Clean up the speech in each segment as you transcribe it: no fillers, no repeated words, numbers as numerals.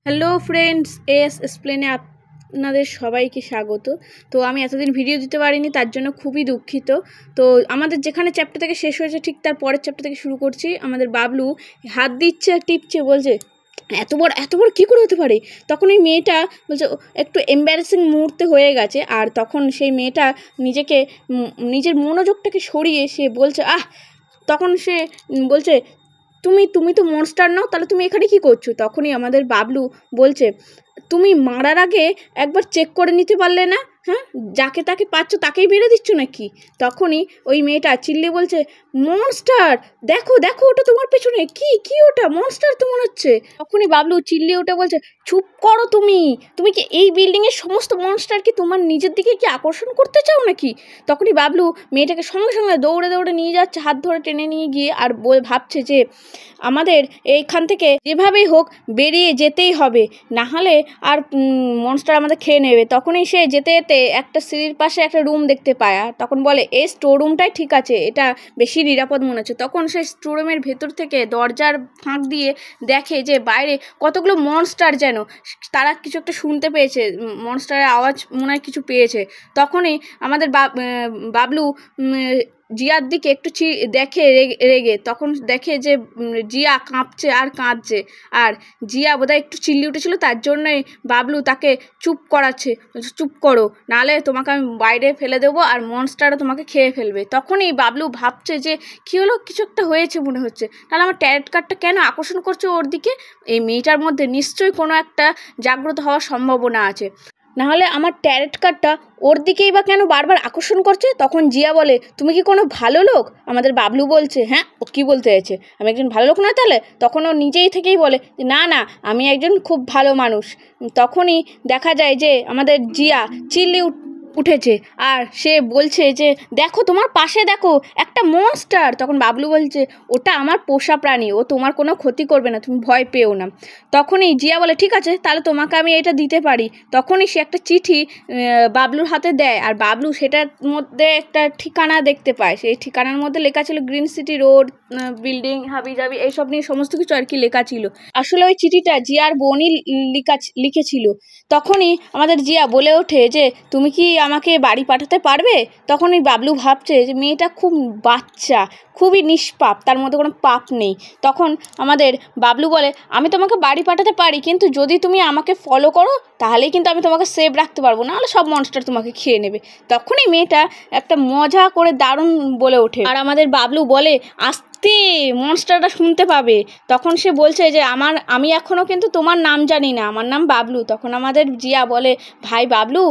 Hello friends, S এক্সপ্লেনে আপনাদের সবাইকে স্বাগত। তো আমি এতদিন ভিডিও দিতে পারিনি, তার জন্য খুবই দুঃখিত। তো আমাদের যেখানে চ্যাপ্টার থেকে শেষ হয়েছে ঠিক তার পরের চ্যাপ্টার থেকে শুরু করছি। আমাদের বাবলু হাত দিচ্ছে, টিপছে, বলছে এত বড় কী করে হতে পারে। তখন ওই মেয়েটা বলছে একটু এম্বারেসিং মুহূর্তে হয়ে গেছে, আর তখন সেই মেয়েটা নিজের মনোযোগটাকে সরিয়ে সে বলছে তখন সে বলছে তুমি তুমি তো মনস্টার নাও, তাহলে তুমি এখানে কি করছো। তখনই আমাদের বাবলু বলছে তুমি মারার আগে একবার চেক করে নিতে পারলে না? হ্যাঁ, যাকে তাকে পাচ্ছ তাকেই মেরে দিচ্ছ নাকি? তখনই ওই মেয়েটা চিল্লিয়ে বলছে মনস্টার, দেখো দেখো ওটা তোমার পেছনে, কি কি ওটা মনস্টার তো মনে হচ্ছে। তখনই বাবলু চিল্লিয়ে ওঠে, বলছে চুপ করো তুমি তুমি কি এই বিল্ডিংয়ের সমস্ত মনস্টার কি তোমার নিজের দিকে কি আকর্ষণ করতে চাও নাকি? তখনই বাবলু মেয়েটাকে সঙ্গে সঙ্গে দৌড়ে দৌড়ে নিয়ে যাচ্ছে, হাত ধরে টেনে নিয়ে গিয়ে, আর ভাবছে যে আমাদের এইখান থেকে যেভাবেই হোক বেরিয়ে যেতেই হবে, না হলে আর মনস্টার আমাদের খেয়ে নেবে। তখনই সে যেতে যেতে একটা সিঁড়ির পাশে একটা রুম দেখতে পায়, আর তখন বলে এই স্টোর রুমটাই ঠিক আছে, এটা বেশি নিরাপদ মনে হচ্ছে। তখন সে স্টোর রুমের ভেতর থেকে দরজার ফাঁক দিয়ে দেখে যে বাইরে কতগুলো মনস্টার, যেন তারা কিছু একটা শুনতে পেয়েছে, মনস্টারের আওয়াজ মনে হয় কিছু পেয়েছে। তখনই আমাদের বাবলু জিয়ার দিকে একটু দেখে রেগে, তখন দেখে যে জিয়া কাঁপছে আর কাঁদছে, আর জিয়া বোধহয় একটু চিল্লি উঠেছিল, তার জন্যই বাবলু তাকে চুপ করাচ্ছে, চুপ করো নাহলে তোমাকে আমি বাইরে ফেলে দেবো আর মনস্টারও তোমাকে খেয়ে ফেলবে। তখনই বাবলু ভাবছে যে কী হলো, কিছু একটা হয়েছে মনে হচ্ছে, তাহলে আমার ট্যারেট কার্ডটা কেন আকর্ষণ করছে ওর দিকে, এই মেয়েটার মধ্যে নিশ্চয়ই কোনো একটা জাগ্রত হওয়ার সম্ভাবনা আছে, নাহলে আমার ট্যারেট কার্ডটা ওর দিকেই বা কেন বারবার আকর্ষণ করছে। তখন জিয়া বলে তুমি কি কোনো ভালো লোক? আমাদের বাবলু বলছে হ্যাঁ, ও কী বলতে চাইছে, আমি একজন ভালো লোক নয় তাহলে? তখন ও নিজেই থেকেই বলে না না, আমি একজন খুব ভালো মানুষ। তখনই দেখা যায় যে আমাদের জিয়া চিল্লি উঠেছে, আর সে বলছে যে দেখো তোমার পাশে দেখো একটা মনস্টার। তখন বাবলু বলছে ওটা আমার পোষা প্রাণী, ও তোমার কোনো ক্ষতি করবে না, তুমি ভয় পেও না। তখনই জিয়া বলে ঠিক আছে, তাহলে তোমাকে আমি এটা দিতে পারি। তখনই সে একটা চিঠি বাবলুর হাতে দেয়, আর বাবলু সেটার মধ্যে একটা ঠিকানা দেখতে পায়। সেই ঠিকানার মধ্যে লেখা ছিল গ্রিন সিটি রোড, বিল্ডিং হাবি জাবি এইসব নিয়ে সমস্ত কিছু আর কি লেখা ছিল। আসলে ওই চিঠিটা জিয়ার বোনই লিখেছিল। তখনই আমাদের জিয়া বলে ওঠে যে তুমি কি আমাকে বাড়ি পাঠাতে পারবে? তখনই বাবলু ভাবছে যে মেয়েটা খুব বাচ্চা, খুবই নিষ্পাপ, তার মধ্যে কোনো পাপ নেই। তখন আমাদের বাবলু বলে আমি তোমাকে বাড়ি পাঠাতে পারি, কিন্তু যদি তুমি আমাকে ফলো করো তাহলেই কিন্তু আমি তোমাকে সেভ রাখতে পারবো, নাহলে সব মনস্টার তোমাকে খেয়ে নেবে। তখনই মেয়েটা একটা মজা করে দারুণ বলে ওঠে, আর আমাদের বাবলু বলে আস্তে মনস্টারটা শুনতে পাবে। তখন সে বলছে যে আমি এখনও কিন্তু তোমার নাম জানি না, আমার নাম বাবলু। তখন আমাদের জিয়া বলে ভাই বাবলু,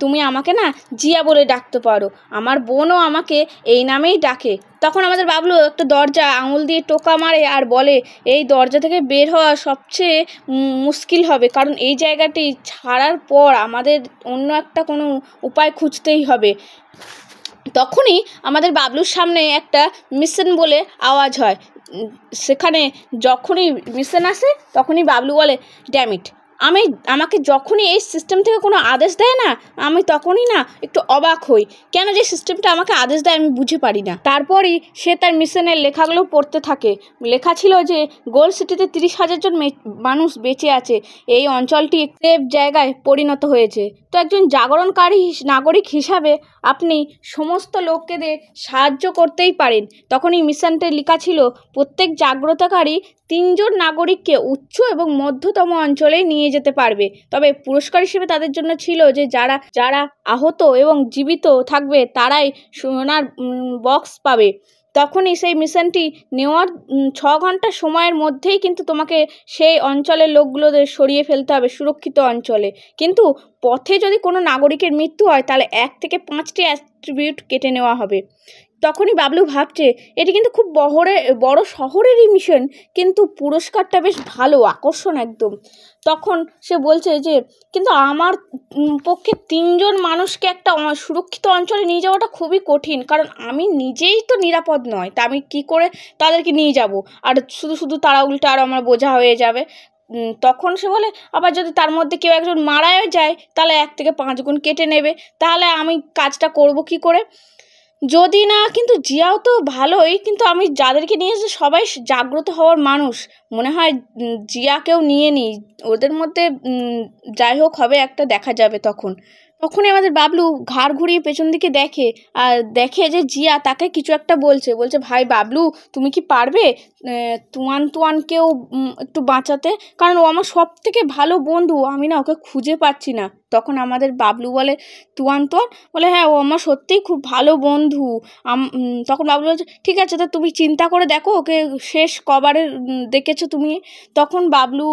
তুমি আমাকে না জিয়া বলে ডাকতে পারো, আমার বোনও আমাকে এই নামেই ডাকে। তখন আমাদের বাবলু একটা দরজা আঙুল দিয়ে টোকা মারে আর বলে এই দরজা থেকে বের হওয়া সবচেয়ে মুশকিল হবে, কারণ এই জায়গাটি ছাড়ার পর আমাদের অন্য একটা কোনো উপায় খুঁজতেই হবে। তখনই আমাদের বাবলুর সামনে একটা মিশন বলে আওয়াজ হয়, সেখানে যখনই মিশন আসে তখনই বাবলু বলে ড্যামিট, আমাকে যখনই এই সিস্টেম থেকে কোনো আদেশ দেয় না, আমি তখনই না একটু অবাক হই, কেন যে সিস্টেমটা আমাকে আদেশ দেয় আমি বুঝে পারি না। তারপরই সে তার মিশনের লেখাগুলো পড়তে থাকে। লেখা ছিল যে গোল্ড সিটিতে 30,000 জন মানুষ বেঁচে আছে, এই অঞ্চলটি সেফ জায়গায় পরিণত হয়েছে। তো একজন জাগরণকারী নাগরিক হিসাবে আপনি সমস্ত লোকদের সাহায্য করতেই পারেন। তখনই মিশনটা লেখা ছিল প্রত্যেক জাগ্রতকারী 3 জন নাগরিককে উচ্চ এবং মধ্যতম অঞ্চলে নিয়ে যেতে পারবে, তবে পুরস্কার হিসেবে তাদের জন্য ছিল যে যারা আহত এবং জীবিত থাকবে তারাই সোনার বক্স পাবে। তখনই সেই মিশনটি নেওয়ার 6 ঘন্টা সময়ের মধ্যেই কিন্তু তোমাকে সেই অঞ্চলের লোকগুলোদের সরিয়ে ফেলতে হবে সুরক্ষিত অঞ্চলে, কিন্তু পথে যদি কোনো নাগরিকের মৃত্যু হয় তাহলে 1 থেকে 5টি অ্যাট্রিবিউট কেটে নেওয়া হবে। তখনই বাবলু ভাবছে এটি কিন্তু খুব বড় শহরেরই মিশন, কিন্তু পুরস্কারটা বেশ ভালো, আকর্ষণ একদম। তখন সে বলছে যে কিন্তু আমার পক্ষে 3 জন মানুষকে একটা সুরক্ষিত অঞ্চলে নিয়ে যাওয়াটা খুবই কঠিন, কারণ আমি নিজেই তো নিরাপদ নয়, তা আমি কী করে তাদেরকে নিয়ে যাব, আর শুধু শুধু তারা উল্টে আর আমার বোঝা হয়ে যাবে। তখন সে বলে আবার যদি তার মধ্যে কেউ একজন মারাও যায় তাহলে 1 থেকে 5 গুণ কেটে নেবে, তাহলে আমি কাজটা করব কী করে? যদি না, কিন্তু জিয়াও তো ভালোই, কিন্তু আমি যাদেরকে নিয়ে এসেছি সবাই জাগ্রত হওয়ার মানুষ। মনে হয় জিয়াকেও নিয়ে নিই, ওদের মধ্যে যাই হোক হবে একটা, দেখা যাবে তখন। তখনই আমাদের বাবলু ঘাড় ঘুরিয়ে পেছন দিকে দেখে, আর দেখে যে জিয়া তাকে কিছু একটা বলছে। ভাই বাবলু, তুমি কি পারবে তুয়ানকেও একটু বাঁচাতে? কারণ ও আমার সব থেকে ভালো বন্ধু, আমি না ওকে খুঁজে পাচ্ছি না। তখন আমাদের বাবলু বলে, তুয়ান বলে, হ্যাঁ ও আমার সত্যিই খুব ভালো বন্ধু। তখন বাবলু বলছে, ঠিক আছে, তো তুমি চিন্তা করে দেখো ওকে শেষ কবারে দেখেছো তুমি? তখন বাবলু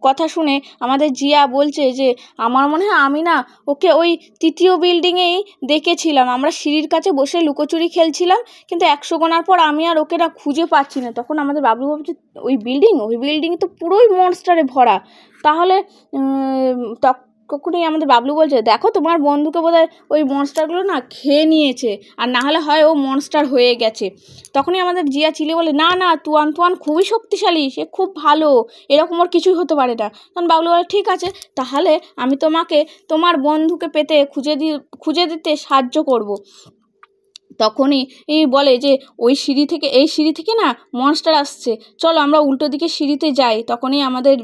কথা শুনে আমাদের জিয়া বলছে যে, আমার মনে হয় আমি না ওকে ওই 3য় বিল্ডিংয়েই দেখেছিলাম, আমরা সিঁড়ির কাছে বসে লুকোচুরি খেলছিলাম, কিন্তু 100 গোনার পর আমি আর ওকে না খুঁজে পাচ্ছি না। তখন আমাদের বাবলু ভাবছে, ওই বিল্ডিং তো পুরোই মনস্টারে ভরা, তাহলে তখনই আমাদের বাবলু বলছে, দেখো তোমার বন্ধুকে বোধহয় ওই মনস্টারগুলো না খেয়ে নিয়েছে, আর না হলে হয় ও মনস্টার হয়ে গেছে। তখনই আমাদের জিয়া চিলে বলে, না না, তুয়ান খুবই শক্তিশালী, সে খুব ভালো, এরকম ওর কিছুই হতে পারে না। তখন বাবলু বলে, ঠিক আছে, তাহলে আমি তোমাকে তোমার বন্ধুকে পেতে খুঁজে দিতে সাহায্য করব। তখনই বলে যে, এই সিঁড়ি থেকে না মনস্টার আসছে, চলো আমরা উল্টো দিকে সিঁড়িতে যাই। তখনই আমাদের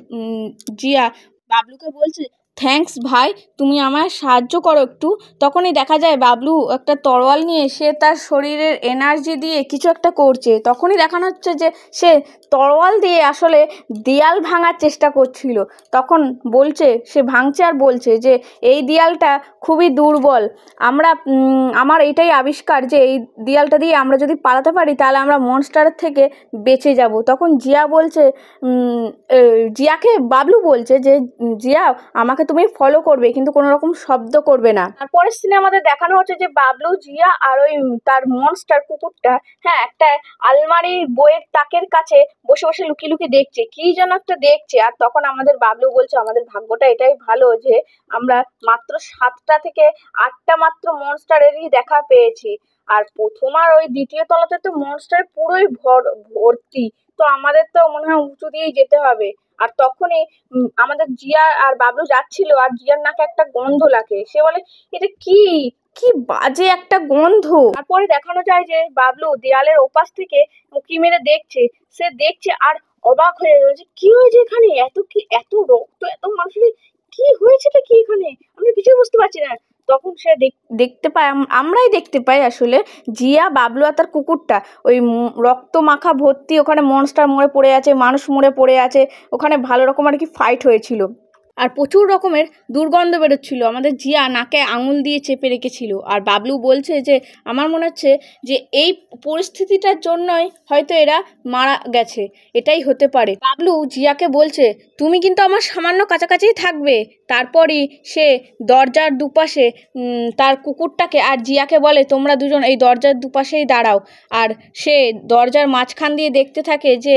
জিয়া বাবলুকে বলছে, থ্যাঙ্কস ভাই, তুমি আমায় সাহায্য করো একটু। তখনই দেখা যায় বাবলু একটা তরোয়াল নিয়ে সে তার শরীরের এনার্জি দিয়ে কিছু একটা করছে। তখনই দেখানো হচ্ছে যে সে তরোয়াল দিয়ে আসলে দেয়াল ভাঙার চেষ্টা করছিল। তখন বলছে, সে ভাঙছে আর বলছে যে, এই দেয়ালটা খুবই দুর্বল, আমার এটাই আবিষ্কার যে এই দেয়ালটা দিয়ে আমরা যদি পালাতে পারি তাহলে আমরা মনস্টারের থেকে বেঁচে যাব। তখন জিয়াকে বাবলু বলছে যে, জিয়া আমাকে তুমি ফলো করবে, কিন্তু কোনো রকম শব্দ করবে না। তারপরের সিনে আমাদের দেখানো হচ্ছে যে বাবলু, জিয়া আর ওই তার মনস্টার কুকুরটা, হ্যাঁ, একটা আলমারির বইয়ের তাকের কাছে বসে বসে লুকিয়ে লুকিয়ে দেখছে, কি যেন একটা দেখছে। আর তখন আমাদের বাবলু বলছে, আমাদের ভাগ্যটা এটাই ভালো যে আমরা মাত্র 7টা থেকে 8টা মাত্র মনস্টারেরই দেখা পেয়েছি, আর প্রথম আর ওই 2য় তলাতে তো মনস্টার পুরোই ভর্তি, তো আমাদের তো মনে হয় উঁচু দিয়েই যেতে হবে। আর তখনই আমাদের জিয়া আর বাবলু যাচ্ছিল, আর জিয়ার নাকে একটা গন্ধ লাগে, সে বলে, এটা কি কি বাজে একটা গন্ধ। তারপরে দেখানো যায় যে বাবলু দেয়ালের ওপাশ থেকে উঁকি মেরে দেখছে, সে দেখছে আর অবাক হয়ে যাচ্ছে, কি হয়েছে এখানে, এত রক্ত, এত মানুষের, কি হয়েছেটা কি এখানে, আমি কিছুই বুঝতে পারছি না। তখন সে দেখতে পায়, আমরাই দেখতে পাই আসলে, জিয়া, বাবলু আর তার কুকুরটা ওই রক্ত মাখা ভর্তি ওখানে মনস্টার মরে পড়ে আছে, মানুষ মরে পড়ে আছে, ওখানে ভালো রকম আর কি ফাইট হয়েছিল, আর প্রচুর রকমের দুর্গন্ধ বেরোচ্ছিল। আমাদের জিয়া নাকে আঙুল দিয়ে চেপে রেখেছিল, আর বাবলু বলছে যে, আমার মনে হচ্ছে যে এই পরিস্থিতিটার জন্যই হয়তো এরা মারা গেছে, এটাই হতে পারে। বাবলু জিয়াকে বলছে, তুমি কিন্তু আমার সামান্য কাছাকাছিই থাকবে। তারপরই সে দরজার দুপাশে তার কুকুরটাকে আর জিয়াকে বলে, তোমরা দুজন এই দরজার দুপাশেই দাঁড়াও। আর সে দরজার মাঝখান দিয়ে দেখতে থাকে যে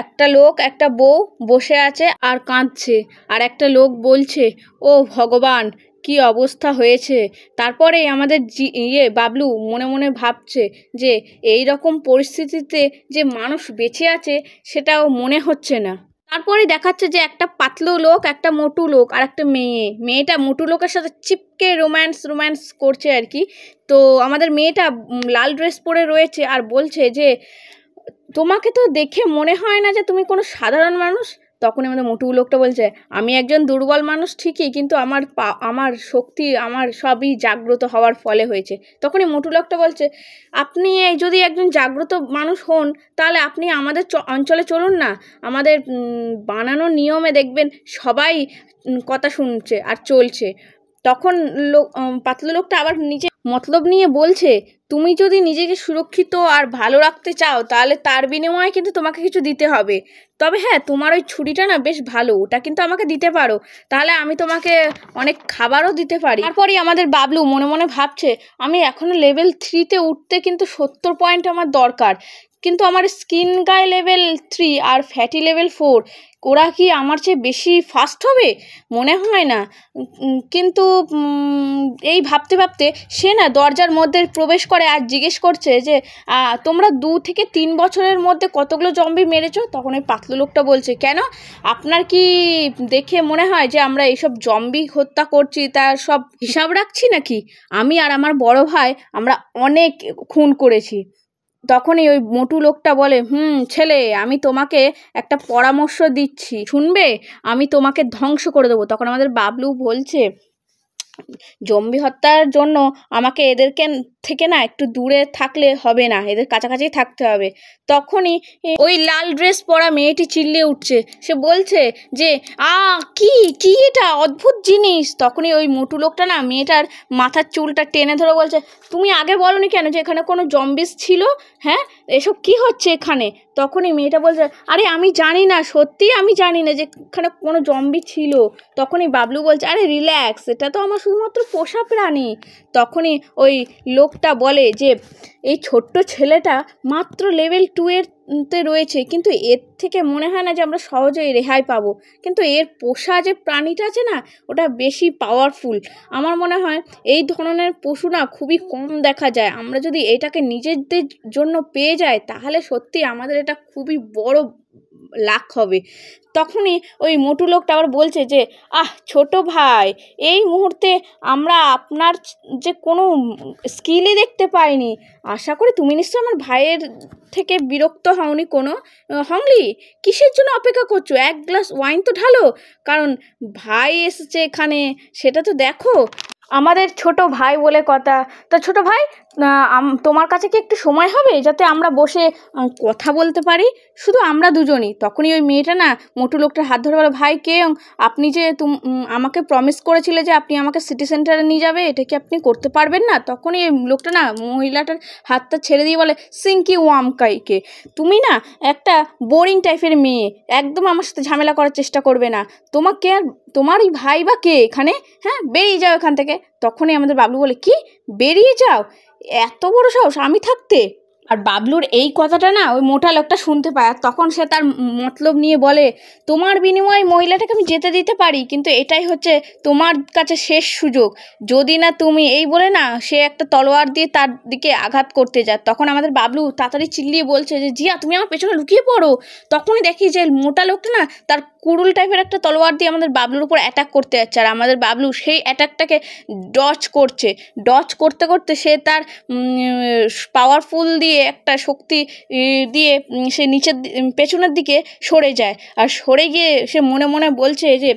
একটা লোক, একটা বউ বসে আছে আর কাঁদছে, আর একটা লোক বলছে, ও ভগবান, কি অবস্থা হয়েছে। তারপরেই আমাদের বাবলু মনে মনে ভাবছে যে এই রকম পরিস্থিতিতে যে মানুষ বেঁচে আছে সেটাও মনে হচ্ছে না। তারপরে দেখাচ্ছে যে একটা পাতলু লোক, একটা মোটু লোক আর একটা মেয়েটা মোটু লোকের সাথে চিপকে রোম্যান্স করছে আর কি। তো আমাদের মেয়েটা লাল ড্রেস পরে রয়েছে আর বলছে যে, তোমাকে তো দেখে মনে হয় না যে তুমি কোনো সাধারণ মানুষ। তখন আমাদের মোটু লোকটা বলছে, আমি একজন দুর্বল মানুষ ঠিকই, কিন্তু আমার শক্তি, আমার সবই জাগ্রত হওয়ার ফলে হয়েছে। তখনই মোটু লোকটা বলছে, আপনি যদি একজন জাগ্রত মানুষ হন তাহলে আপনি আমাদের অঞ্চলে চলুন না, আমাদের বানানো নিয়মে দেখবেন সবাই কথা শুনছে আর চলছে। তখন পাতলু লোকটা আবার নিজে মতলব নিয়ে বলছে, তুমি যদি নিজেকে সুরক্ষিত আর ভালো রাখতে চাও তাহলে তার বিনিময়ে কিন্তু তোমাকে কিছু দিতে হবে। তবে হ্যাঁ, তোমার ওই ছুরিটা না বেশ ভালো, ওটা কিন্তু আমাকে দিতে পারো, তাহলে আমি তোমাকে অনেক খাবারও দিতে পারি। তারপরেই আমাদের বাবলু মনে মনে ভাবছে, আমি এখনো লেভেল 3-তে উঠতে কিন্তু 70 পয়েন্ট আমার দরকার, কিন্তু আমার স্কিন গায়ে লেভেল 3 আর ফ্যাটি লেভেল 4, ওরা কি আমার চেয়ে বেশি ফাস্ট হবে? মনে হয় না। কিন্তু এই ভাবতে ভাবতে সে না দরজার মধ্যে প্রবেশ করে আর জিজ্ঞেস করছে যে তোমরা 2 থেকে 3 বছরের মধ্যে কতগুলো জম্বি মেরেছো? তখন ওই পাতলু লোকটা বলছে, কেন, আপনার কি দেখে মনে হয় যে আমরা এইসব জম্বি হত্যা করছি তার সব হিসাব রাখছি নাকি? আমি আর আমার বড় ভাই আমরা অনেক খুন করেছি। তখনই ওই মোটু লোকটা বলে, ছেলে, আমি তোমাকে একটা পরামর্শ দিচ্ছি, শুনবে? আমি তোমাকে ধ্বংস করে দেবো। তখন আমাদের বাবলু বলছে, জম্বি হত্যার জন্য আমাকে এদেরকে থেকে না একটু দূরে থাকলে হবে না, এদের কাছাকাছি থাকতে হবে। তখনই ওই লাল ড্রেস পরা মেয়েটি চিল্লিয়ে উঠছে, সে বলছে যে কি এটা অদ্ভুত জিনিস। তখনই ওই মোটু লোকটা না মেয়েটার মাথার চুলটা টেনে ধরে বলছে, তুমি আগে বলনি কেন যে এখানে কোনো জম্বিস ছিল? হ্যাঁ, এসব কি হচ্ছে এখানে? তখনই মেয়েটা বলছে, আরে আমি জানি না, সত্যি আমি জানি না যে এখানে কোনো জম্বি ছিল। তখনই বাবলু বলছে, আরে রিল্যাক্স, এটা তো আমার শুধুমাত্র পোষা প্রাণী। তখনই ওই লোকটা বলে যে এই ছোট্ট ছেলেটা মাত্র লেভেল 2 তে রয়েছে, কিন্তু এর থেকে মনে হয় না যে আমরা সহজেই রেহাই পাবো। কিন্তু এর পোষা যে প্রাণীটা আছে না, ওটা বেশি পাওয়ারফুল। আমার মনে হয় এই ধরনের পশু না খুবই কম দেখা যায়। আমরা যদি এটাকে নিজেদের জন্য পেয়ে যাই তাহলে সত্যি আমাদের এটা খুবই বড় লাখ হবে। তখনই ওই মোটু লোকটা আবার বলছে যে ছোট ভাই, এই মুহূর্তে আমরা আপনার যে কোনো স্কিলই দেখতে পাইনি। আশা করি তুমি নিশ্চয়ই আমার ভাইয়ের থেকে বিরক্ত হওনি কোনো। হংলি, কিসের জন্য অপেক্ষা করছো? 1 গ্লাস ওয়াইন তো ঢালো, কারণ ভাই এসেছে এখানে, সেটা তো দেখো। আমাদের ছোট ভাই বলে কথা। তা ছোট ভাই, তোমার কাছে কি একটু সময় হবে যাতে আমরা বসে কথা বলতে পারি, শুধু আমরা দুজনই? তখনই ওই মেয়েটা না মোটু লোকটার হাত ধরে বলে, ভাই কে আপনি? যে আমাকে প্রমিস করেছিলে যে আপনি আমাকে সিটি সেন্টারে নিয়ে যাবে, এটা কি আপনি করতে পারবেন না? তখনই ওই লোকটা না মহিলাটার হাতটা ছেড়ে দিয়ে বলে, সিঙ্কি ওয়ামকাইকে, তুমি না একটা বোরিং টাইপের মেয়ে, একদম আমার সাথে ঝামেলা করার চেষ্টা করবে না। তোমাকে আর তোমারই ভাই বা কে এখানে? হ্যাঁ, বেরিয়ে যাও এখান থেকে। তখনই আমাদের বাবলু বলে, কি বেরিয়ে যাও? এত বড় সাহস আমি থাকতে? আর বাবলুর এই কথাটা না ওই মোটা লোকটা শুনতে পায়, আর তখন সে তার মতলব নিয়ে বলে, তোমার বিনিময়ে মহিলাটাকে আমি যেতে দিতে পারি, কিন্তু এটাই হচ্ছে তোমার কাছে শেষ সুযোগ। যদি না তুমি, এই বলে না সে একটা তলোয়ার দিয়ে তার দিকে আঘাত করতে যায়। তখন আমাদের বাবলু তাড়াতাড়ি চিল্লিয়ে বলছে যে, জিয়া, তুমি আমার পেছনে লুকিয়ে পড়ো। তখনই দেখি যে মোটা লোকটা না তার কুড়ুল টাইপের একটা তলোয়ার দিয়ে আমাদের বাবলুর উপর অ্যাটাক করতে যাচ্ছে, আর আমাদের বাবলু সেই অ্যাটাকটাকে ডচ করতে করতে সে তার পাওয়ারফুল দিয়ে একটা শক্তি দিয়ে সে নিচের পেছনের দিকে সরে যায়। আর সরে গিয়ে সে মনে মনে বলছে যে,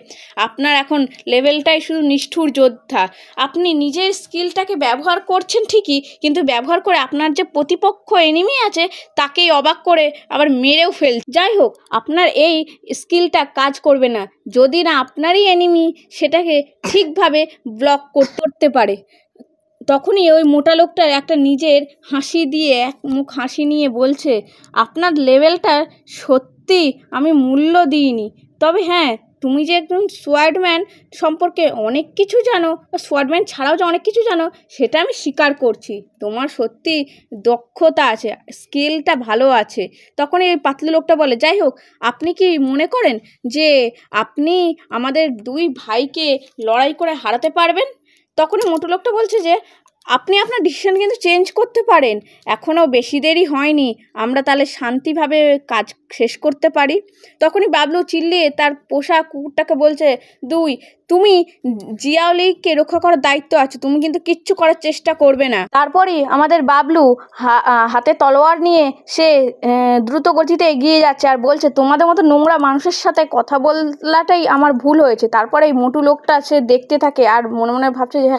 আপনার এখন লেভেলটাই শুধু নিষ্ঠুর যোদ্ধা। আপনি নিজের স্কিলটাকে ব্যবহার করছেন ঠিকই, কিন্তু ব্যবহার করে আপনার যে প্রতিপক্ষ এনিমি আছে তাকেই অবাক করে আবার মেরেও যাই হোক, আপনার এই স্কিলটা কাজ করবে না যদি না আপনারই এনিমি সেটাকে ঠিকভাবে ব্লক করতে পারে। তখনই ওই মোটা লোকটার একটা নিজের হাসি দিয়ে এক মুখ হাসি নিয়ে বলছে, আপনার লেভেলটা সত্যি আমি মূল্য দিইনি, তবে হ্যাঁ, তুমি যে একজন সোয়ার্ডম্যান সম্পর্কে অনেক কিছু জানো, সোয়ার্ডম্যান ছাড়াও যে অনেক কিছু জানো, সেটা আমি স্বীকার করছি। তোমার সত্যি দক্ষতা আছে, স্কিলটা ভালো আছে। তখনই এই পাতলু লোকটা বলে, যাই হোক, আপনি কি মনে করেন যে আপনি আমাদের 2 ভাইকে লড়াই করে হারাতে পারবেন? তখনই মোটু লোকটা বলছে যে, আপনি আপনার ডিসিশন কিন্তু চেঞ্জ করতে পারেন, এখনও বেশি দেরি হয়নি, আমরা তাহলে শান্তিভাবে কাজ শেষ করতে পারি। তখনই বাবলু চিল্লিয়ে তার পোষা কুকুরটাকে বলছে, তুমি জিয়াওলিকে রক্ষা করার দায়িত্ব আছে, তুমি কিন্তু কিচ্ছু করার চেষ্টা করবে না। তারপরই আমাদের বাবলু হাতে তলোয়ার নিয়ে সে দ্রুত গতিতে এগিয়ে যাচ্ছে আর বলছে, তোমাদের মতো নোংরা মানুষের সাথে কথা বলাটাই আমার ভুল হয়েছে। তারপরে এই মোটু লোকটা সে দেখতে থাকে আর মনে মনে ভাবছে যে,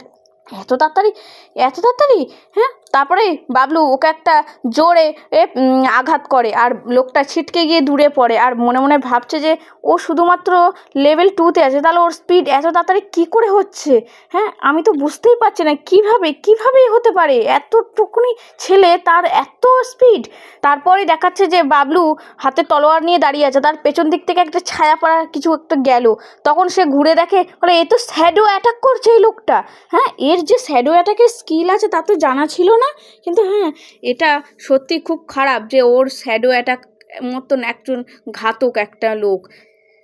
এত তাড়াতাড়ি, হ্যাঁ। তারপরে বাবলু ওকে একটা জোরে আঘাত করে আর লোকটা ছিটকে গিয়ে দূরে পড়ে, আর মনে মনে ভাবছে যে ও শুধুমাত্র লেভেল 2-তে আছে, তাহলে ওর স্পিড এত তাড়াতাড়ি কী করে হচ্ছে? হ্যাঁ, আমি তো বুঝতেই পারছি না কীভাবেই হতে পারে, এতটুকুনি ছেলে তার এত স্পিড। তারপরেই দেখাচ্ছে যে বাবলু হাতে তলোয়ার নিয়ে দাঁড়িয়ে আছে, তার পেছন দিক থেকে একটা ছায়া পড়া কিছু একটা গেল। তখন সে ঘুরে দেখে, বলে, এ তো শ্যাডো অ্যাটাক করছে এই লোকটা। হ্যাঁ, এর যে শ্যাডো অ্যাটাকের স্কিল আছে তা তো জানা ছিল না। না, কিন্তু হ্যাঁ এটা সত্যি খুব খারাপ যে ওর শ্যাডো অ্যাটাক মতন একজন ঘাতক একটা লোক।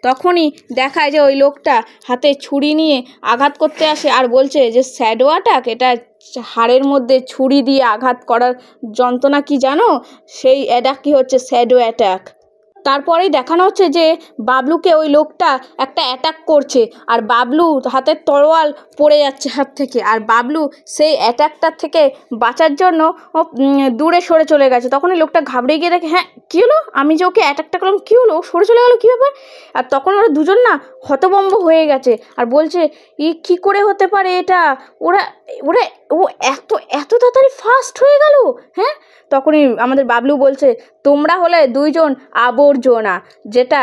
তখনই দেখায় যে ওই লোকটা হাতে ছুরি নিয়ে আঘাত করতে আসে আর বলছে যে শ্যাডো অ্যাটাক, এটা হাড়ের মধ্যে ছুরি দিয়ে আঘাত করার যন্ত্রণা কি জানো, সেই অ্যাটাক কি হচ্ছে শ্যাডো অ্যাটাক। তারপরেই দেখানো হচ্ছে যে বাবলুকে ওই লোকটা একটা অ্যাটাক করছে আর বাবলু হাতের তরোয়াল পড়ে যাচ্ছে হাত থেকে, আর বাবলু সেই অ্যাটাকটার থেকে বাঁচার জন্য দূরে সরে চলে গেছে। তখন ওই লোকটা ঘাবড়ে গিয়ে দেখে হ্যাঁ কী হলো, আমি যে ওকে অ্যাটাকটা করলাম কী হলো, সরে চলে গেলো কী ব্যাপার। আর তখন ওরা দুজন না হতভম্ব হয়ে গেছে আর বলছে কী করে হতে পারে এটা, ওরা ওরা ও এত এত তাড়াতাড়ি ফাস্ট হয়ে গেল। হ্যাঁ তখনই আমাদের বাবলু বলছে তোমরা হলে দুইজন আবর্জনা, যেটা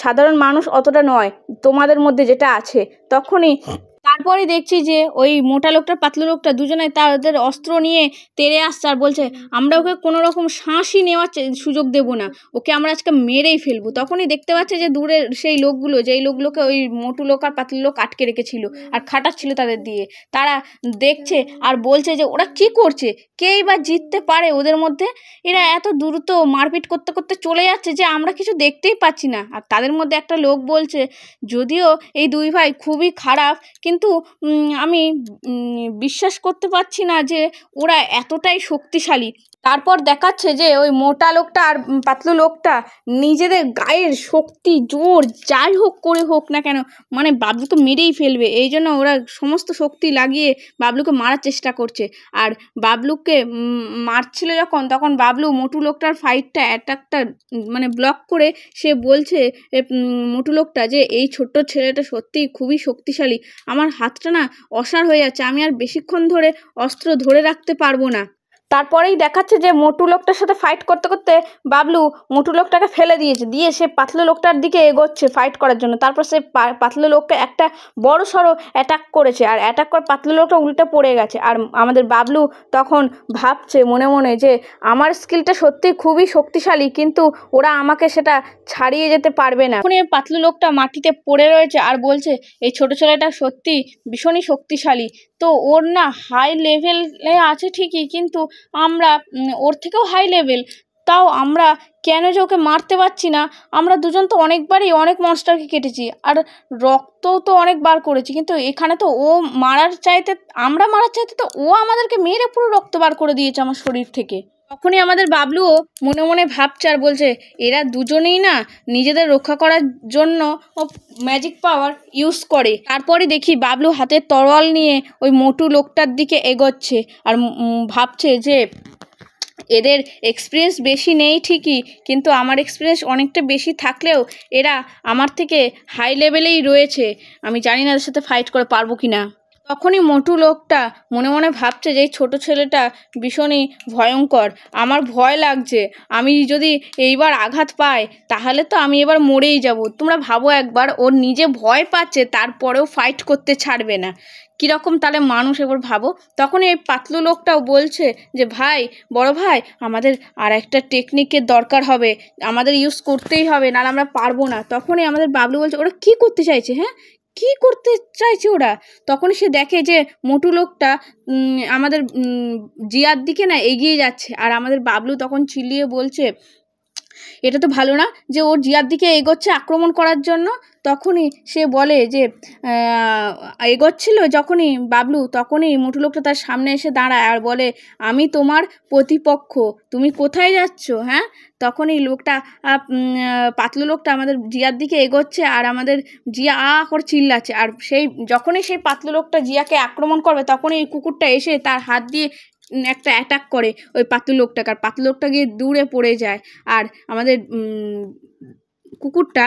সাধারণ মানুষ অতটা নয়, তোমাদের মধ্যে যেটা আছে। তখনই তারপরে দেখছি যে ওই মোটা লোকটা পাতলু লোকটা দুজনে তাদের অস্ত্র নিয়ে তেড়ে আসছে আর বলছে আমরা ওকে কোনো রকম শ্বাসই নেওয়ার সুযোগ দেবো না, ওকে আমরা আজকে মেরেই ফেলবো। তখনই দেখতে পাচ্ছে যে দূরের সেই লোকগুলো, যেই লোকগুলোকে ওই মোটু লোক আর পাতলু লোক আটকে রেখেছিল আর খাটাচ্ছিল তাদের দিয়ে, তারা দেখছে আর বলছে যে ওরা কি করছে, কেই বা জিততে পারে ওদের মধ্যে, এরা এত দ্রুত মারপিট করতে করতে চলে যাচ্ছে যে আমরা কিছু দেখতেই পাচ্ছি না। আর তাদের মধ্যে একটা লোক বলছে যদিও এই দুই ভাই খুবই খারাপ, কিন্তু আমি বিশ্বাস করতে পারছি না যে ওরা এতটাই শক্তিশালী। তারপর দেখাচ্ছে যে ওই মোটা লোকটা আর পাতলু লোকটা নিজেদের গায়ের শক্তি জোর যাই হোক না কেন মানে বাবলুকে মেরেই ফেলবে, এই জন্য ওরা সমস্ত শক্তি লাগিয়ে বাবলুকে মারার চেষ্টা করছে। আর বাবলুকে মারছিল যখন, তখন বাবলু মোটু লোকটার ফাইটটা অ্যাটাকটা মানে ব্লক করে সে বলছে মোটু লোকটা যে এই ছোট্ট ছেলেটা সত্যিই খুবই শক্তিশালী, আমার হাতটা না অসাড় হয়ে যাচ্ছে, আমি আর বেশিক্ষণ ধরে অস্ত্র ধরে রাখতে পারবো না। তারপরেই দেখাচ্ছে যে মোটু লোকটার সাথে ফাইট করতে করতে বাবলু মোটু লোকটাকে ফেলে দিয়েছে, দিয়ে সে পাতলু লোকটার দিকে এগোচ্ছে ফাইট করার জন্য। তারপর সে পাতলু লোককে একটা বড় সড়ো অ্যাটাক করেছে আর অ্যাটাক করে পাতলু লোকটা উল্টে পড়ে গেছে। আর আমাদের বাবলু তখন ভাবছে মনে মনে যে আমার স্কিলটা সত্যি খুবই শক্তিশালী, কিন্তু ওরা আমাকে সেটা ছাড়িয়ে যেতে পারবে না। এখন এই পাতলু লোকটা মাটিতে পড়ে রয়েছে আর বলছে এই ছোট ছেলেটা সত্যি ভীষণই শক্তিশালী, তো ওর না হাই লেভেলে আছে ঠিকই, কিন্তু আমরা ওর থেকেও হাই লেভেল, তাও আমরা কেন যে ওকে মারতে পারছি না। আমরা দুজন তো অনেকবারই অনেক মনস্টারকে কেটেছি আর রক্তও তো অনেক বার করেছি, কিন্তু এখানে তো ও আমরা মারার চাইতে তো ও আমাদেরকে মেরে পুরো রক্ত বার করে দিয়েছে আমার শরীর থেকে। তখনই আমাদের বাবলুও মনে মনে ভাবছে আর বলছে এরা দুজনেই না নিজেদের রক্ষা করার জন্য ম্যাজিক পাওয়ার ইউজ করে। তারপরে দেখি বাবলু হাতে তরোয়াল নিয়ে ওই মোটু লোকটার দিকে এগোচ্ছে আর ভাবছে যে এদের এক্সপিরিয়েন্স বেশি নেই ঠিকই, কিন্তু আমার এক্সপিরিয়েন্স অনেকটা বেশি থাকলেও এরা আমার থেকে হাই লেভেলেই রয়েছে, আমি জানি না এদের সাথে ফাইট করে পারবো কি না। তখনই মোটু লোকটা মনে মনে ভাবছে যে এই ছোটো ছেলেটা ভীষণই ভয়ঙ্কর, আমার ভয় লাগছে, আমি যদি এইবার আঘাত পাই তাহলে তো আমি এবার মরেই যাব। তোমরা ভাবো একবার, ওর নিজে ভয় পাচ্ছে তারপরেও ফাইট করতে ছাড়বে না, কীরকম তাহলে মানুষ এবার ভাবো। তখন এই পাতলু লোকটাও বলছে যে ভাই, বড় ভাই, আমাদের আর একটা টেকনিকের দরকার হবে, আমাদের ইউজ করতেই হবে, নাহলে আমরা পারবো না। তখনই আমাদের বাবলু বলছে ওরা কী করতে চাইছে, হ্যাঁ কী করতে চাইছে ওরা। তখনই সে দেখে যে মোটু লোকটা আমাদের জিয়ার দিকে না এগিয়ে যাচ্ছে, আর আমাদের বাবলু তখন চিল্লিয়ে বলছে এটা তো ভালো না যে ওর জিয়ার দিকে এগোচ্ছে আক্রমণ করার জন্য। তখনই সে বলে যে এগোচ্ছিল যখনই বাবলু, তখনই মোটু লোকটা তার সামনে এসে দাঁড়ায় আর বলে আমি তোমার প্রতিপক্ষ, তুমি কোথায় যাচ্ছ। হ্যাঁ তখনই লোকটা পাতলু লোকটা আমাদের জিয়ার দিকে এগোচ্ছে আর আমাদের জিয়া করে চিল্লাচ্ছে, আর যখনই সেই পাতলু লোকটা জিয়াকে আক্রমণ করবে তখনই এই কুকুরটা এসে তার হাত দিয়ে একটা অ্যাটাক করে ওই পাতলু লোকটাকে, আর পাতলু লোকটা গিয়ে দূরে পড়ে যায়। আর আমাদের কুকুরটা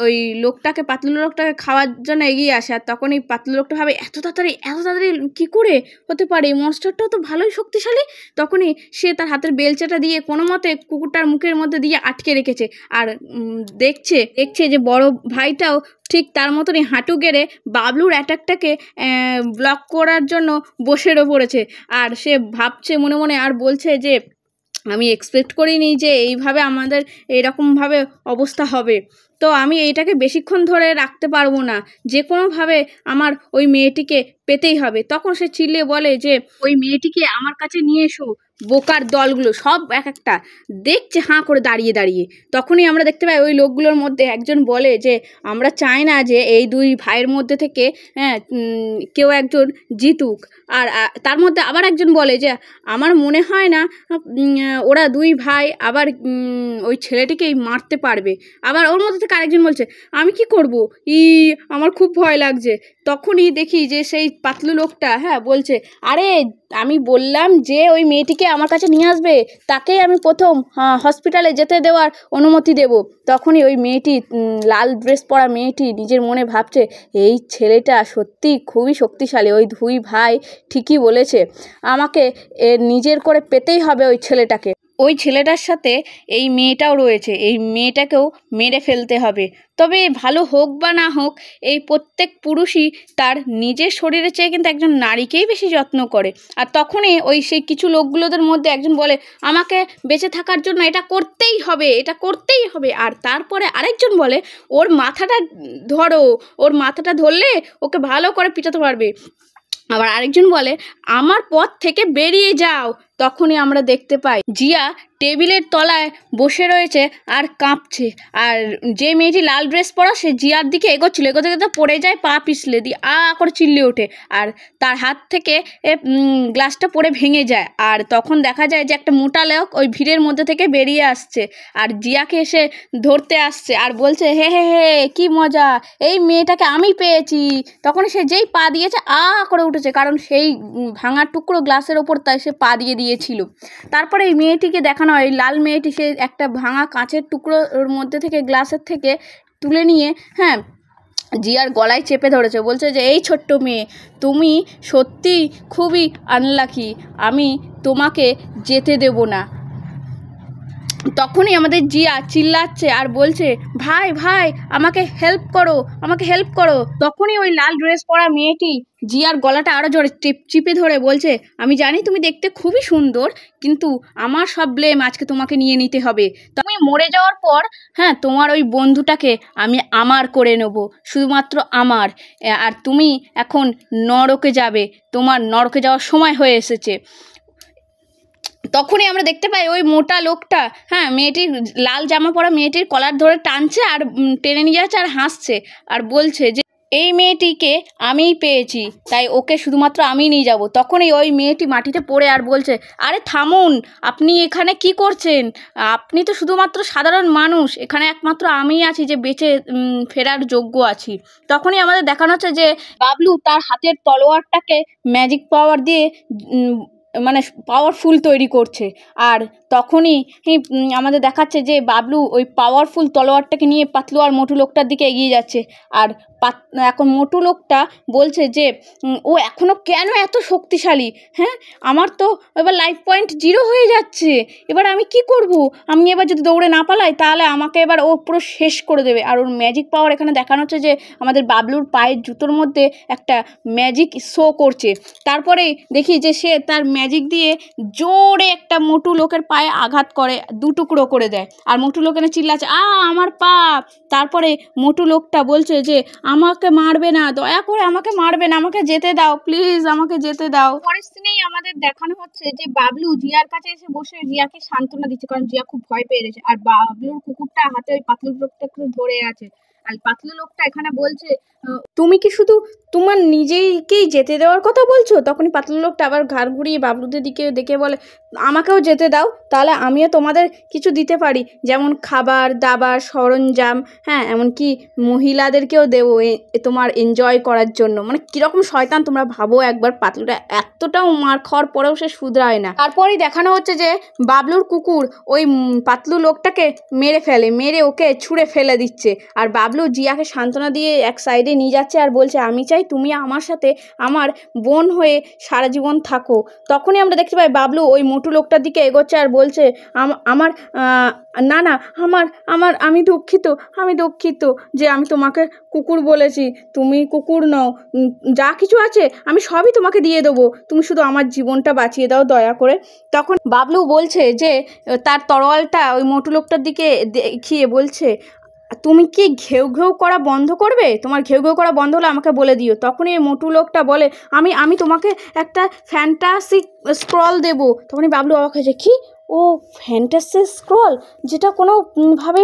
ওই লোকটাকে পাতলু লোকটাকে খাওয়ার জন্য এগিয়ে আসে, আর তখন এই পাতলু লোকটা ভাবে এত তাড়াতাড়ি কী করে হতে পারে, এই মনস্টারটাও তো ভালোই শক্তিশালী। তখনই সে তার হাতের বেলচাটা দিয়ে কোনো মতে কুকুরটার মুখের মধ্যে দিয়ে আটকে রেখেছে, আর দেখছে যে বড় ভাইটাও ঠিক তার মতনই হাঁটু গেড়ে বাবলুর অ্যাটাকটাকে ব্লক করার জন্য বসেও পড়েছে। আর সে ভাবছে মনে মনে আর বলছে যে আমি এক্সপেক্ট করিনি যে এইভাবে আমাদের এরকমভাবে অবস্থা হবে। তো আমি এইটাকে বেশিক্ষণ ধরে রাখতে পারবো না, যে কোনোভাবে আমার ওই মেয়েটিকে পেতেই হবে। তখন সে চিল্লিয়ে বলে যে ওই মেয়েটিকে আমার কাছে নিয়ে এসো। বোকার দলগুলো সব এক একটা দেখছে হাঁ করে দাঁড়িয়ে দাঁড়িয়ে। তখনই আমরা দেখতে পাই ওই লোকগুলোর মধ্যে একজন বলে যে আমরা চাই না যে এই দুই ভাইয়ের মধ্যে থেকে কেউ একজন জিতুক। আর তার মধ্যে আবার একজন বলে যে আমার মনে হয় না ওরা দুই ভাই আবার ওই ছেলেটিকেই মারতে পারবে। আবার ওর মধ্যে থেকে আরেকজন বলছে আমি কি করব, আমার খুব ভয় লাগছে। তখনই দেখি যে সেই পাতলু লোকটা বলছে আরে আমি বললাম যে ওই মেয়েটিকে আমার কাছে নিয়ে আসবে, তাকেই আমি প্রথম হসপিটালে যেতে দেওয়ার অনুমতি দেব। তখনই ওই মেয়েটি, লাল ড্রেস পরা মেয়েটি নিজের মনে ভাবছে এই ছেলেটা সত্যি খুবই শক্তিশালী, ওই দুই ভাই ঠিকই বলেছে, আমাকে নিজের করে পেতেই হবে ওই ছেলেটাকে। ওই ছেলেটার সাথে এই মেয়েটাও রয়েছে, এই মেয়েটাকেও মেরে ফেলতে হবে। তবে ভালো হোক বা না হোক, এই প্রত্যেক পুরুষই তার নিজের শরীরের চেয়ে কিন্তু একজন নারীকেই বেশি যত্ন করে। আর তখনই ওই সেই কিছু লোকগুলোদের মধ্যে একজন বলে আমাকে বেঁচে থাকার জন্য এটা করতেই হবে, এটা করতেই হবে। আর তারপরে আরেকজন বলে ওর মাথাটা ধরো, ওর মাথাটা ধরলে ওকে ভালো করে পিটাতে পারবে। আবার আরেকজন বলে আমার পথ থেকে বেরিয়ে যাও। তখনই আমরা দেখতে পাই জিয়া টেবিলের তলায় বসে রয়েছে আর কাঁপছে। আর যে মেয়েটি লাল ড্রেস পরা সে জিয়ার দিকে এগোচ্ছিল, এগোতে এগোতে পড়ে যায়, পা পিছলে দিয়ে করে চিল্লিয়ে ওঠে। আর তার হাত থেকে গ্লাসটা পড়ে ভেঙে যায়। আর তখন দেখা যায় যে একটা মোটা লোক ওই ভিড়ের মধ্যে থেকে বেরিয়ে আসছে আর জিয়াকে এসে ধরতে আসছে আর বলছে হে হে হে কি মজা, এই মেয়েটাকে আমি পেয়েছি। তখন সে যেই পা দিয়েছে করে উঠেছে, কারণ সেই ভাঙা টুকরো গ্লাসের ওপর তাই সে পা দিয়েছিল। তারপরে এই মেয়েটিকে দেখানো হয়, লাল মেয়েটি সে একটা ভাঙা কাঁচের টুকরোর মধ্যে থেকে গ্লাসের থেকে তুলে নিয়ে জিয়ার গলায় চেপে ধরেছে, বলছে যে এই ছোট্ট মেয়ে তুমি সত্যি খুবই আনলাকি, আমি তোমাকে যেতে দেব না। তখনই আমাদের জিয়া চিল্লাচ্ছে আর বলছে ভাই ভাই আমাকে হেল্প করো, আমাকে হেল্প করো। তখনই ওই লাল ড্রেস পরা মেয়েটি জিয়ার গলাটা আরও জোরে চিপে ধরে বলছে আমি জানি তুমি দেখতে খুবই সুন্দর, কিন্তু আমার সব ব্লেম আজকে তোমাকে নিয়ে নিতে হবে। তুমি মরে যাওয়ার পর তোমার ওই বন্ধুটাকে আমি আমার করে নেব, শুধুমাত্র আমার। আর তুমি এখন নরকে যাবে, তোমার নরকে যাওয়ার সময় হয়ে এসেছে। তখনই আমরা দেখতে পাই ওই মোটা লোকটা মেয়েটির লাল জামা পরা মেয়েটির কলার ধরে টানছে আর টেনে নিয়ে যাচ্ছে আর হাসছে আর বলছে যে এই মেয়েটিকে আমিই পেয়েছি, তাই ওকে শুধুমাত্র আমি নিয়ে যাব। তখনই ওই মেয়েটি মাটিতে পড়ে আর বলছে আরে থামুন, আপনি এখানে কি করছেন? আপনি তো শুধুমাত্র সাধারণ মানুষ, এখানে একমাত্র আমিই আছি যে বেঁচে ফেরার যোগ্য আছি। তখনই আমাদের দেখানো হচ্ছে যে বাবলু তার হাতের তলোয়ারটাকে ম্যাজিক পাওয়ার দিয়ে মানে পাওয়ারফুল তৈরি করছে। আর তখনই আমাদের দেখাচ্ছে যে বাবলু ওই পাওয়ারফুল তলোয়ারটাকে নিয়ে পাতলু আর মোটু লোকটার দিকে এগিয়ে যাচ্ছে। আর এখন মোটু লোকটা বলছে যে ও এখনও কেন এত শক্তিশালী, আমার তো এবার লাইফ পয়েন্ট 0 হয়ে যাচ্ছে, এবার আমি কি করব? আমি এবার যদি দৌড়ে না পালাই তাহলে আমাকে এবার ও পুরো শেষ করে দেবে। আর ওর ম্যাজিক পাওয়ার এখানে দেখানো হচ্ছে যে আমাদের বাবলুর পায়ের জুতোর মধ্যে একটা ম্যাজিক শো করছে। তারপরে দেখি যে সে তার ম্যাজিক দিয়ে জোরে একটা মোটু লোকের পায়ে আঘাত করে, 2 টুকরো করে দেয়। আর মোটু লোক এনে চিল্লাচ্ছে আমার পা। তারপরে মোটু লোকটা বলছে যে আমাকে মারবে না, দয়া করে আমাকে মারবে না, আমাকে যেতে দাও প্লিজ, আমাকে যেতে দাও। পরের সিনেই আমাদের দেখানো হচ্ছে যে বাবলু জিয়ার কাছে এসে বসে জিয়াকে সান্ত্বনা দিচ্ছে, কারণ জিয়া খুব ভয় পেয়ে গেছে। আর বাবলুর কুকুরটা হাতে ওই পাতলু লোকটাকে ধরে আছে। আর পাতলু লোকটা এখানে বলছে তুমি কি শুধু তোমার নিজেকেই যেতে দেওয়ার কথা বলছো? তখনই পাতলু লোকটা আবার ঘাড় ঘুরিয়ে বাবলুদের দিকে দেখে বলে আমাকেও যেতে দাও, তাহলে আমিও তোমাদের কিছু দিতে পারি, যেমন খাবার দাবার সরঞ্জাম, এমনকি মহিলাদেরকেও দেবো তোমার এনজয় করার জন্য। মানে কীরকম শয়তান তোমরা ভাবো একবার, পাতলুটা এতটাও মার খাওয়ার পরেও সে শুধরায় না। তারপরেই দেখানো হচ্ছে যে বাবলুর কুকুর ওই পাতলু লোকটাকে মেরে ওকে ছুঁড়ে ফেলে দিচ্ছে। আর বাবলু জিয়াকে সান্ত্বনা দিয়ে এক সাইডে নিয়ে যাচ্ছে আর বলছে আমি চাই তুমি আমার সাথে আমার বোন হয়ে সারা জীবন থাকো। তখনই আমরা দেখতে পাই বাবলু ওই মোটু লোকটার দিকে এগোচ্ছে আর বলছে আমার না না আমি দুঃখিত যে আমি তোমাকে কুকুর বলেছি, তুমি কুকুর নও, যা কিছু আছে আমি সবই তোমাকে দিয়ে দেবো, তুমি শুধু আমার জীবনটা বাঁচিয়ে দাও দয়া করে। তখন বাবলু বলছে যে তার তরোয়ালটা ওই মোটু লোকটার দিকে দেখিয়ে বলছে তুমি কি ঘেউ ঘেউ করা বন্ধ করবে? তোমার ঘেউ ঘেউ করা বন্ধ হলে আমাকে বলে দিও। তখনই এই মোটু লোকটা বলে, আমি তোমাকে একটা ফ্যান্টাসি স্ক্রল দেবো। তখনই বাবলু অবাক হয়ে যায়, কি? ও ফ্যান্টাসি স্ক্রল, যেটা কোনোভাবে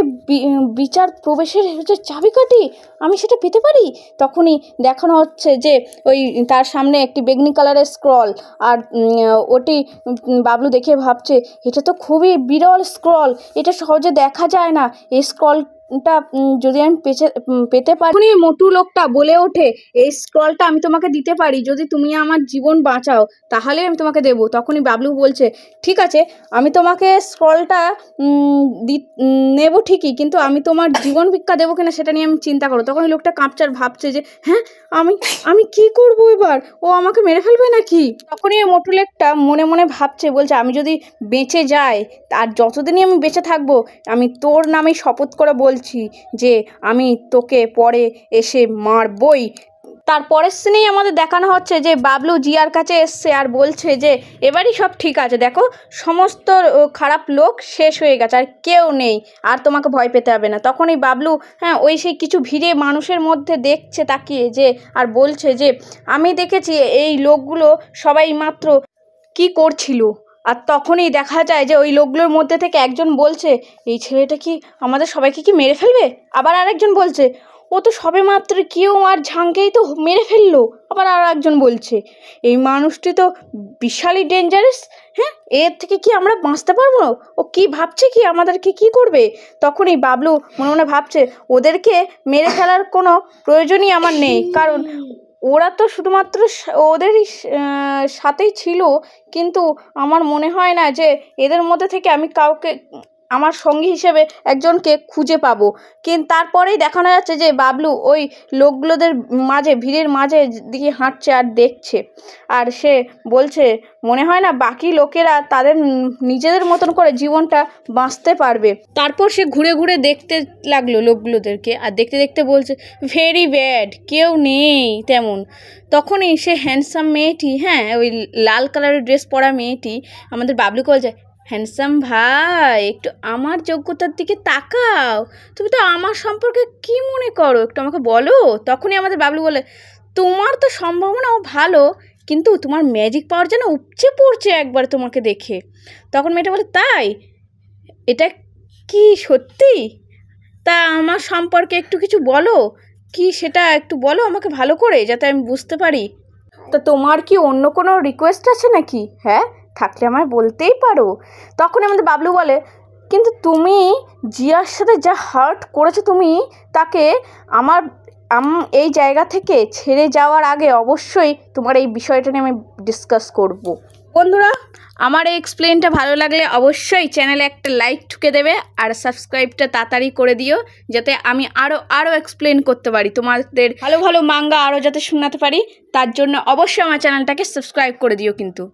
বিচার প্রবেশের হচ্ছে চাবিকাঠি, আমি সেটা পেতে পারি? তখনই দেখানো হচ্ছে যে ওই তার সামনে একটি বেগনি কালারের স্ক্রল, আর ওটি বাবলু দেখে ভাবছে এটা তো খুবই বিরল স্ক্রল, এটা সহজে দেখা যায় না। এই স্ক্রলটা যদি আমি পেতে পারি। তখনই মোটু লোকটা বলে ওঠে, এই স্ক্রলটা আমি তোমাকে দিতে পারি, যদি তুমি আমার জীবন বাঁচাও তাহলে আমি তোমাকে দেবো। তখনই বাবলু বলছে, ঠিক আছে, আমি তোমাকে স্ক্রলটা নেবো ঠিকই, কিন্তু আমি তোমার জীবন ভিক্ষা দেবো কিনা সেটা নিয়ে আমি চিন্তা করো। তখন লোকটা কাঁপচার ভাবছে যে হ্যাঁ, আমি কি করব এবার, ও আমাকে মেরে ফেলবে নাকি? তখনই মোটু লোকটা মনে মনে ভাবছে, বলছে আমি যদি বেঁচে যাই আর যতদিনই আমি বেঁচে থাকবো, আমি তোর নামেই শপথ করে বলছি যে আমি তোকে পরে এসে মারবই। তারপরের সিনেই আমাদের দেখানো হচ্ছে যে বাবলু জিয়ার কাছে এসছে আর বলছে যে এবারই সব ঠিক আছে, দেখো সমস্ত খারাপ লোক শেষ হয়ে গেছে, আর কেউ নেই, আর তোমাকে ভয় পেতে হবে না। তখনই বাবলু ওই সেই কিছু ভিড়ে মানুষের মধ্যে দেখছে তাকিয়ে, যে আর বলছে যে আমি দেখেছি এই লোকগুলো সবাই মাত্র কি করছিল। আর তখনই দেখা যায় যে ওই লোকগুলোর মধ্যে থেকে একজন বলছে, এই ছেলেটা কি আমাদের সবাইকে কি মেরে ফেলবে? আবার আরেকজন বলছে, ও তো সবে মাত্র কেউ আর ঝাঙ্কেই তো মেরে ফেললো। আবার আর একজন বলছে, এই মানুষটি তো বিশালই ডেঞ্জারাস, হ্যাঁ, এর থেকে কি আমরা বাঁচতে পারবো? ও কি ভাবছে, কি আমাদেরকে কি করবে? তখনই বাবলু মনে মনে ভাবছে, ওদেরকে মেরে ফেলার কোনো প্রয়োজনই আমার নেই, কারণ ওরা তো শুধুমাত্র ওদেরই সাথেই ছিল, কিন্তু আমার মনে হয় না যে এদের মধ্যে থেকে আমি কাউকে আমার সঙ্গী হিসেবে একজনকে খুঁজে পাবো। কিন্তু তারপরেই দেখানো যাচ্ছে যে বাবলু ওই লোকগুলোদের মাঝে, ভিড়ের মাঝে দিকে হাঁটছে আর দেখছে, আর সে বলছে মনে হয় না বাকি লোকেরা তাদের নিজেদের মতন করে জীবনটা বাঁচতে পারবে। তারপর সে ঘুরে ঘুরে দেখতে লাগলো লোকগুলোদেরকে, আর দেখতে দেখতে বলছে ভেরি ব্যাড, কেউ নেই তেমন। তখনই সে হ্যান্ডসাম মেয়েটি, হ্যাঁ ওই লাল কালারের ড্রেস পরা মেয়েটি আমাদের বাবলুকে বলছে, হ্যান্ডসাম ভাই, একটু আমার যোগ্যতার দিকে তাকাও, তুমি তো আমার সম্পর্কে কি মনে করো, একটু আমাকে বলো। তখনই আমাদের বাবলু বলে, তোমার তো সম্ভাবনাও ভালো, কিন্তু তোমার ম্যাজিক পাওয়ার যেন উপচে পড়ছে একবার তোমাকে দেখে। তখন মেয়েটা বলে, তাই? এটা কি সত্যি? তা আমার সম্পর্কে একটু কিছু বলো, কি সেটা একটু বলো আমাকে ভালো করে, যাতে আমি বুঝতে পারি। তা তোমার কি অন্য কোনো রিকোয়েস্ট আছে নাকি? হ্যাঁ, থাকলে আমায় বলতেই পারো। তখন আমাদের বাবলু বলে, কিন্তু তুমি জিয়ার সাথে যা হার্ট করেছো তুমি তাকে, এই জায়গা থেকে ছেড়ে যাওয়ার আগে অবশ্যই তোমার এই বিষয়টা নিয়ে আমি ডিসকাস করব। বন্ধুরা, আমার এই এক্সপ্লেনটা ভালো লাগলে অবশ্যই চ্যানেলে একটা লাইক ঠুকে দেবে, আর সাবস্ক্রাইবটা তাড়াতাড়ি করে দিও, যাতে আমি আরও এক্সপ্লেন করতে পারি, তোমাদের ভালো ভালো মাঙ্গা আরও যাতে শোনাতে পারি। তার জন্য অবশ্যই আমার চ্যানেলটাকে সাবস্ক্রাইব করে দিও কিন্তু।